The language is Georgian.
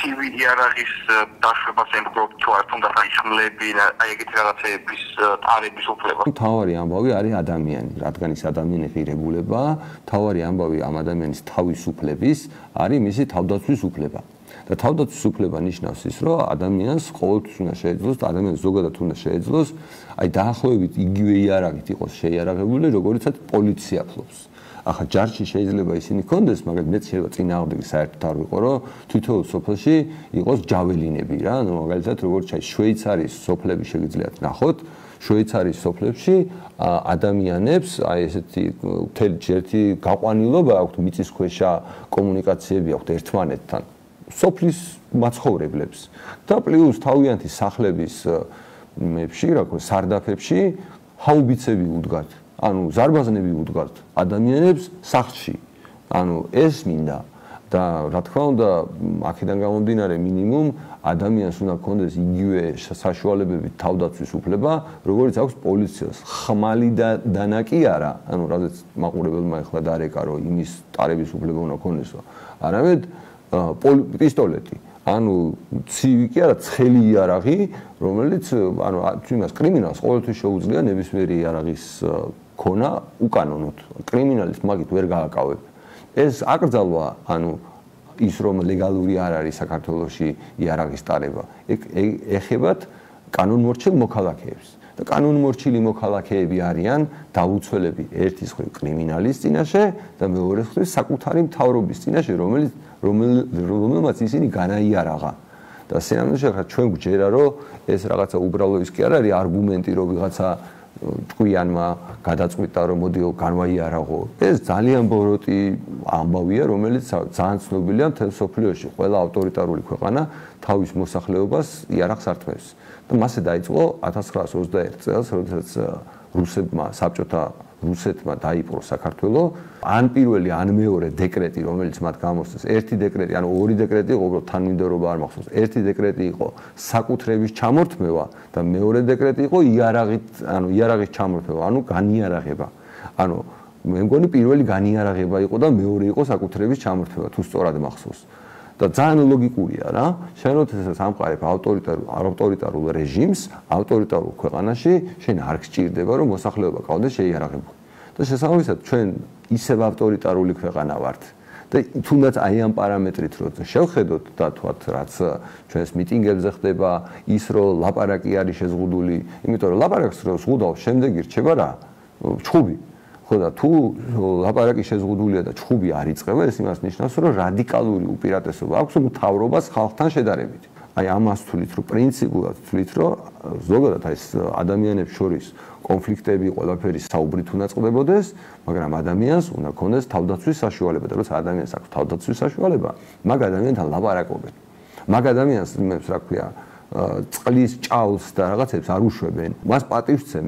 ცივი იარაღის დაშვებას ემგრობთ თუ არ თუნდაც აი ხმლები, აი ეგეთი რაღაცეების ტარების უფლება. თავარი ამბავი არის ადამიანი, რადგან ის ადამიანი ღირებულებაა, თავარი ამბავი ამ ადამიანის თავისუფლების არის მისი თავდაცვის უფლება. და თავდაცვის უფლება ნიშნავს ის, რომ ადამიანს ყოველთვის უნდა შეეძლოს, ადამიანს ზოგადად უნდა შეეძლოს, აი დაახლოებით იგივე იარაღით იყოს შეიარაღებული, როგორიცაც პოლიცია ფლობს. ახლა ჯარში შეიძლება ისინი კონდეს, მაგრამ მეც შეიძლება წინააღმდეგი საერთოდ არ ვიყო, რომ თითოეულ სოფელში იყოს ჯაველინები რა, ანუ მაგალითად როგორც აი შვეიცარიის სოფლები შეგიძლიათ ნახოთ, შვეიცარიის სოფლებში ადამიანებს აი ესეთი მთელი გაყვანილობა აქვთ, მიწისქვეშა კომუნიკაციები აქვთ ერთმანეთთან. სოფლის მაცხოვრებლებს და პლუს თავიანთი სახლების მებში, რა ქვია, სარდაფებში ჰაუბიცები უდგათ, ანუ ზარბაზნები უდგათ ადამიანებს სახლში. ანუ ეს მინდა და რა თქმა უნდა, აქედან გამომდინარე მინიმუმ ადამიანს უნდა ჰქონდეს იგივე საშუალებები თავდაცვის უფლება, როგორც აქვს პოლიციას. ხმალი და დანა კი არა, ანუ რადგან მაყურებელმა ეხლა დარეკა, რომ იმის ტარების უფლება უნდა ჰქონდესო. არამედ პისტოლეტი, ანუ ცივი კი არა, ცხელი იარაღი, რომელიც ანუ იმას კრიმინალს ყოველთვის შეუძლია ნებისმიერი იარაღის ქონა უკანონოდ. კრიმინალის მაგით ვერ გააკავებ. ეს აკრძალვა, ანუ ის რომ ლეგალური არ არის საქართველოში იარაღის ტარება, ეხებათ კანონმორჩილ მოქალაქეებს. და კანონმორჩილი მოქალაქეები არიან დაუცველები ერთის მხრივ კრიმინალის წინაშე და მეორე მხრივ საკუთარი მთავრობის წინაშე, რომელმაც ისინი განაიარაღა. და სინამდვილეში ახლა ჩვენ გვჯერა, რომ ეს რაღაცა უბრალო ის კი არ არის არგუმენტი, რომ ვიღაცა ჭკვიანმა გადაწყვიტა, რომ მოდიო განვაიარაღო. ეს ძალიან ბოროტი ამბავია, რომელიც ძალიან ცნობილია მთელ მსოფლიოში. ყველა ავტორიტარული ქვეყანა თავის მოსახლეობას იარაღს ართმევს. და მასე დაიწყო 1921 წელს, როდესაც საბჭოთა რუსეთმა დაიპყრო საქართველო, ან პირველი, ან მეორე დეკრეტი, რომელიც მათ გამოსცეს, ერთი დეკრეტი, ანუ ორი დეკრეტი იყო, უბრალოდ თანმიმდევრობა არ მახსოვს. ერთი დეკრეტი იყო საკუთრების ჩამორთმევა და მეორე დეკრეტი იყო იარაღის ჩამორთმევა, ანუ განიარაღება. ანუ მე მგონი პირველი განიარაღება იყო და მეორე იყო საკუთრების ჩამორთმევა, თუ სწორად მახსოვს. და ძალიან ლოგიკურია რა. შენ როდესაც ამყარებ ავტორიტარულ რეჟიმს, ავტორიტარულ ქვეყანაში, შენ არ გჭირდება რომ მოსახლეობა ყავდეს შეიარაღებული. და შესაბამისად ჩვენ ისევ ავტორიტარული ქვეყანა ვართ. და თუნდაც აი ამ პარამეტრით რო შევხედოთ და თქვათ რაც ჩვენს მიტინგებზე ხდება, ის რომ ლაპარაკი არის შეზღუდული, იმიტომ რომ ლაპარაკს რო ზღუდავს, შემდეგ ირჩება რა? ჩხუბი. ხო და თუ ლაპარაკი შეზღუდულია და ჩხუბი არ იწყება, ეს იმას ნიშნავს, რომ რადიკალური უპირატესობა აქვს მთავრობას ხალხთან შედარებით. აი ამას თვლით, რომ პრინციპულად თვლით, რომ ზოგადად ეს ადამიანებს შორის კონფლიქტები ყველაფერი საუბრით უნდა წყდებოდეს, მაგრამ ადამიანს უნდა ჰქონდეს თავდაცვის საშუალება და როცა ადამიანს აქვს თავდაცვის საშუალება, მაგ ადამიანთან ლაპარაკობენ. მაგ ადამიანს, რა ქვია, წყლის ჭაულს და რაღაცებს არ უშვებენ, მას პატივს სცემენ.